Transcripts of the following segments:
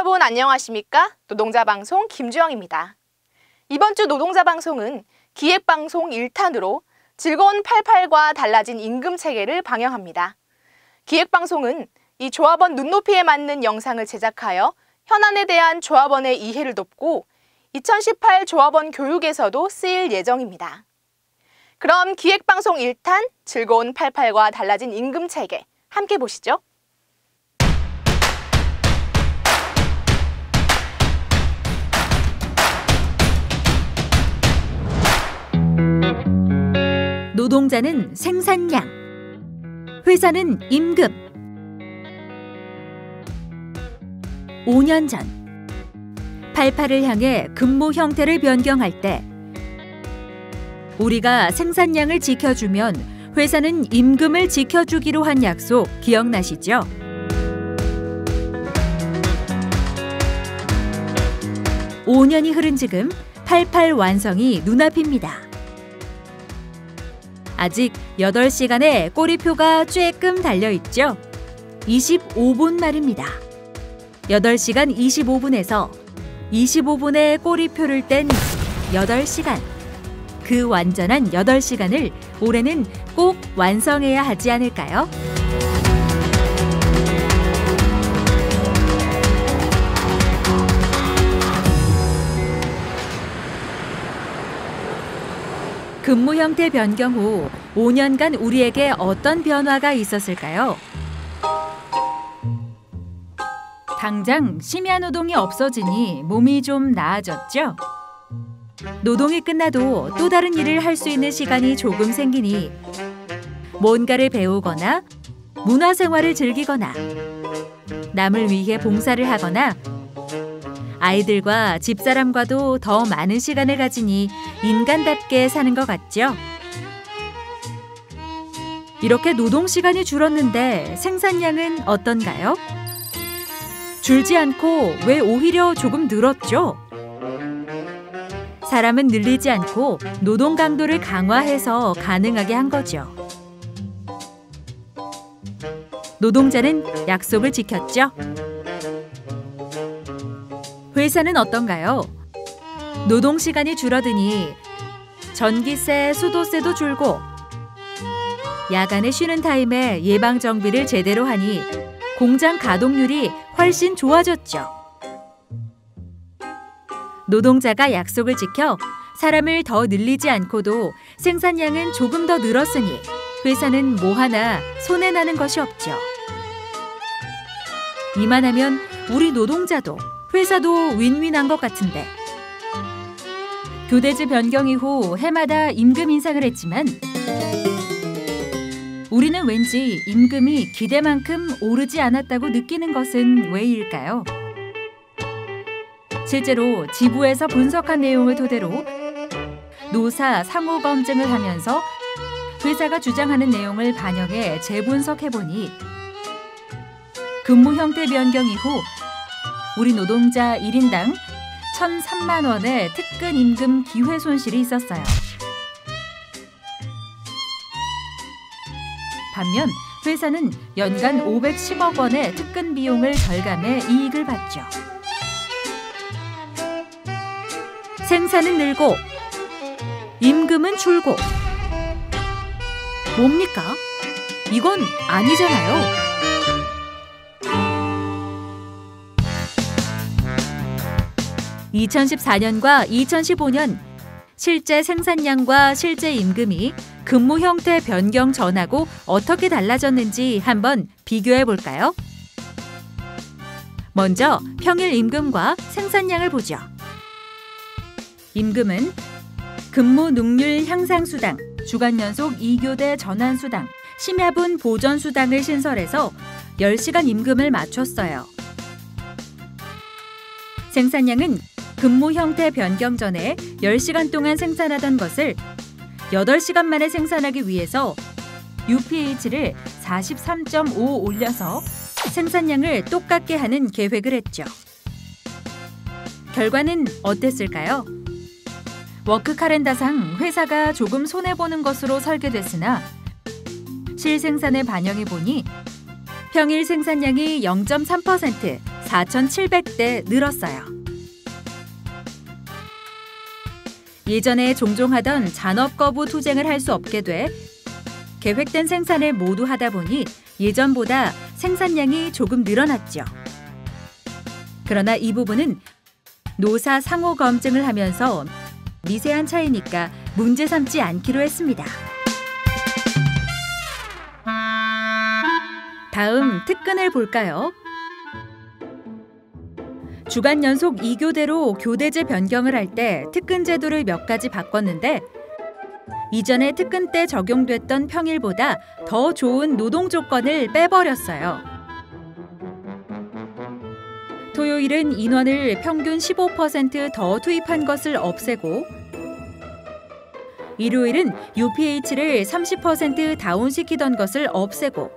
여러분 안녕하십니까? 노동자 방송 김주영입니다. 이번 주 노동자 방송은 기획방송 1탄으로 즐거운 88과 달라진 임금 체계를 방영합니다. 기획방송은 이 조합원 눈높이에 맞는 영상을 제작하여 현안에 대한 조합원의 이해를 돕고 2018 조합원 교육에서도 쓰일 예정입니다. 그럼 기획방송 1탄 즐거운 88과 달라진 임금 체계 함께 보시죠. 노동자는 생산량, 회사는 임금. 5년 전, 88을 향해 근무 형태를 변경할 때 우리가 생산량을 지켜주면 회사는 임금을 지켜주기로 한 약속 기억나시죠? (5년이) 흐른 지금 88 완성이 눈앞입니다. 아직 8시간의 꼬리표가 쬐끔 달려있죠? 25분 말입니다. 8시간 25분에서 25분의 꼬리표를 뗀 8시간. 그 완전한 8시간을 올해는 꼭 완성해야 하지 않을까요? 근무 형태 변경 후 5년간 우리에게 어떤 변화가 있었을까요? 당장 심야 노동이 없어지니 몸이 좀 나아졌죠? 노동이 끝나도 또 다른 일을 할 수 있는 시간이 조금 생기니 뭔가를 배우거나 문화생활을 즐기거나 남을 위해 봉사를 하거나 아이들과 집사람과도 더 많은 시간을 가지니 인간답게 사는 것 같죠? 이렇게 노동시간이 줄었는데 생산량은 어떤가요? 줄지 않고 왜 오히려 조금 늘었죠? 사람은 늘리지 않고 노동 강도를 강화해서 가능하게 한 거죠. 노동자는 약속을 지켰죠? 회사는 어떤가요? 노동시간이 줄어드니 전기세, 수도세도 줄고 야간에 쉬는 타임에 예방정비를 제대로 하니 공장 가동률이 훨씬 좋아졌죠. 노동자가 약속을 지켜 사람을 더 늘리지 않고도 생산량은 조금 더 늘었으니 회사는 뭐 하나 손해나는 것이 없죠. 이만하면 우리 노동자도 회사도 윈윈한 것 같은데. 교대제 변경 이후 해마다 임금 인상을 했지만 우리는 왠지 임금이 기대만큼 오르지 않았다고 느끼는 것은 왜일까요? 실제로 지부에서 분석한 내용을 토대로 노사 상호 검증을 하면서 회사가 주장하는 내용을 반영해 재분석해보니 근무 형태 변경 이후 우리 노동자 1인당 1,003만 원의 특근 임금 기회 손실이 있었어요. 반면 회사는 연간 510억 원의 특근 비용을 절감해 이익을 봤죠. 생산은 늘고 임금은 줄고 뭡니까? 이건 아니잖아요. 2014년과 2015년 실제 생산량과 실제 임금이 근무 형태 변경 전하고 어떻게 달라졌는지 한번 비교해 볼까요? 먼저 평일 임금과 생산량을 보죠. 임금은 근무 능률 향상 수당, 주간 연속 2교대 전환 수당, 심야분 보전 수당을 신설해서 10시간 임금을 맞췄어요. 생산량은 근무 형태 변경 전에 10시간 동안 생산하던 것을 8시간 만에 생산하기 위해서 UPH를 43.5 올려서 생산량을 똑같게 하는 계획을 했죠. 결과는 어땠을까요? 워크 카렌다상 회사가 조금 손해보는 것으로 설계됐으나 실생산에 반영해보니 평일 생산량이 0.3%, 4,700대 늘었어요. 예전에 종종 하던 잔업 거부 투쟁을 할 수 없게 돼 계획된 생산을 모두 하다 보니 예전보다 생산량이 조금 늘어났죠. 그러나 이 부분은 노사 상호 검증을 하면서 미세한 차이니까 문제 삼지 않기로 했습니다. 다음 특근을 볼까요? 주간 연속 2교대로 교대제 변경을 할 때 특근 제도를 몇 가지 바꿨는데 이전에 특근 때 적용됐던 평일보다 더 좋은 노동 조건을 빼버렸어요. 토요일은 인원을 평균 15% 더 투입한 것을 없애고 일요일은 UPH를 30% 다운시키던 것을 없애고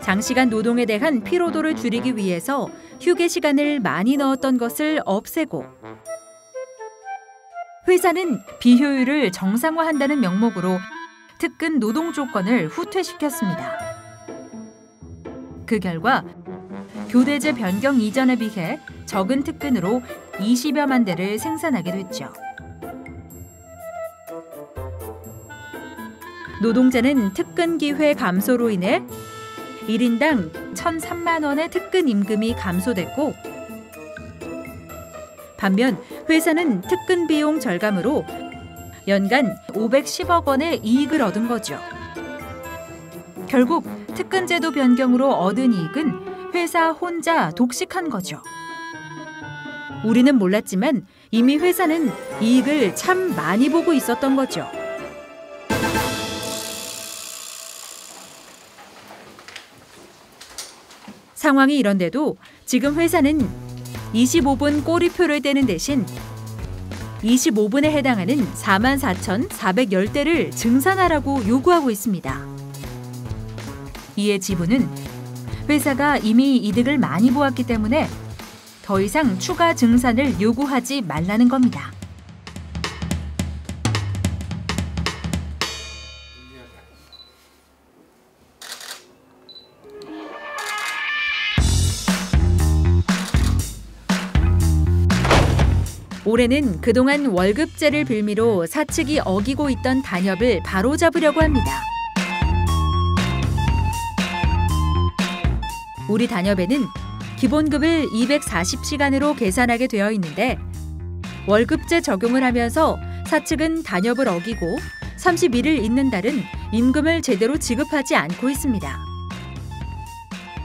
장시간 노동에 대한 피로도를 줄이기 위해서 휴게 시간을 많이 넣었던 것을 없애고 회사는 비효율을 정상화한다는 명목으로 특근 노동 조건을 후퇴시켰습니다. 그 결과 교대제 변경 이전에 비해 적은 특근으로 20여만 대를 생산하게 됐죠. 노동자는 특근 기회 감소로 인해 1인당 1,003만 원의 특근 임금이 감소됐고 반면 회사는 특근 비용 절감으로 연간 510억 원의 이익을 얻은 거죠. 결국 특근 제도 변경으로 얻은 이익은 회사 혼자 독식한 거죠. 우리는 몰랐지만 이미 회사는 이익을 참 많이 보고 있었던 거죠. 상황이 이런데도 지금 회사는 25분 꼬리표를 떼는 대신 25분에 해당하는 44,410대를 증산하라고 요구하고 있습니다. 이에 지부는 회사가 이미 이득을 많이 보았기 때문에 더 이상 추가 증산을 요구하지 말라는 겁니다. 올해는 그동안 월급제를 빌미로 사측이 어기고 있던 단협을 바로잡으려고 합니다. 우리 단협에는 기본급을 240시간으로 계산하게 되어 있는데 월급제 적용을 하면서 사측은 단협을 어기고 31일 있는 달은 임금을 제대로 지급하지 않고 있습니다.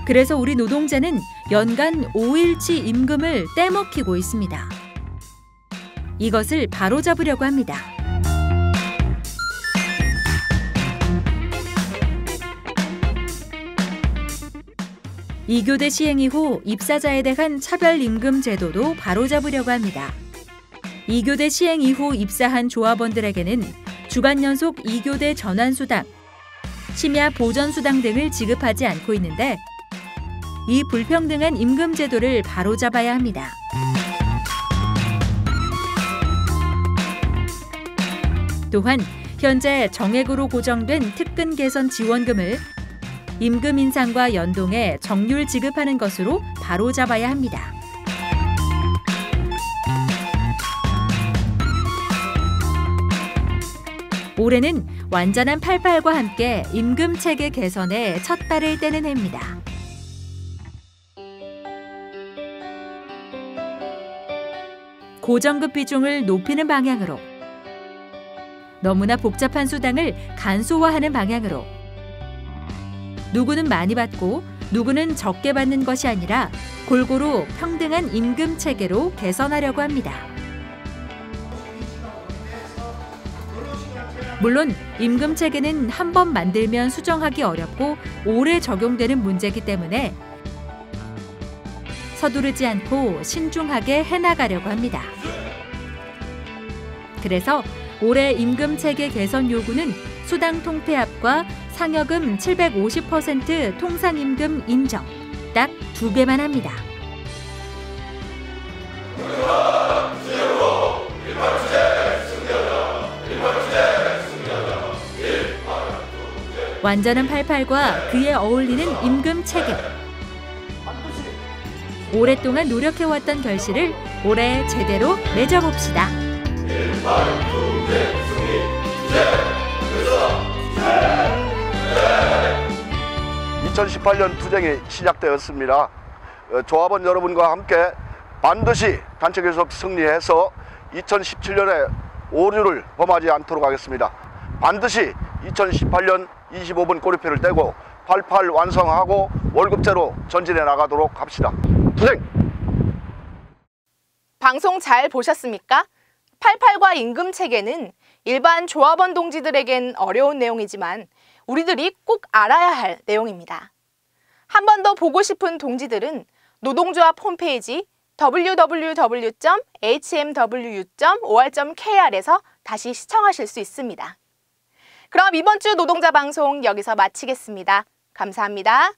그래서 우리 노동자는 연간 5일치 임금을 떼먹히고 있습니다. 이것을 바로잡으려고 합니다. 이교대 시행 이후 입사자에 대한 차별임금 제도도 바로잡으려고 합니다. 이교대 시행 이후 입사한 조합원들에게는 주간 연속 2교대 전환수당, 심야 보전수당 등을 지급하지 않고 있는데 이 불평등한 임금 제도를 바로잡아야 합니다. 또한 현재 정액으로 고정된 특근 개선 지원금을 임금 인상과 연동해 정률 지급하는 것으로 바로잡아야 합니다. 올해는 완전한 88과 함께 임금 체계 개선에 첫 발을 떼는 해입니다. 고정급 비중을 높이는 방향으로 너무나 복잡한 수당을 간소화하는 방향으로 누구는 많이 받고 누구는 적게 받는 것이 아니라 골고루 평등한 임금 체계로 개선하려고 합니다. 물론 임금 체계는 한 번 만들면 수정하기 어렵고 오래 적용되는 문제이기 때문에 서두르지 않고 신중하게 해나가려고 합니다. 그래서 올해 임금 체계 개선 요구는 수당 통폐합과 상여금 750% 통상임금 인정, 딱 2개만 합니다. 완전한 88과 그에 어울리는 임금 체계. 오랫동안 노력해왔던 결실을 올해 제대로 맺어봅시다. 2018년 투쟁이 시작되었습니다. 조합원 여러분과 함께 반드시 단체 교섭 승리해서 2017년에 오류를 범하지 않도록 하겠습니다. 반드시 2018년 25분 꼬리표를 떼고 88 완성하고 월급제로 전진해 나가도록 합시다. 투쟁! 방송 잘 보셨습니까? 88과 임금 체계는 일반 조합원 동지들에겐 어려운 내용이지만 우리들이 꼭 알아야 할 내용입니다. 한 번 더 보고 싶은 동지들은 노동조합 홈페이지 www.hmwu.or.kr에서 다시 시청하실 수 있습니다. 그럼 이번 주 노동자 방송 여기서 마치겠습니다. 감사합니다.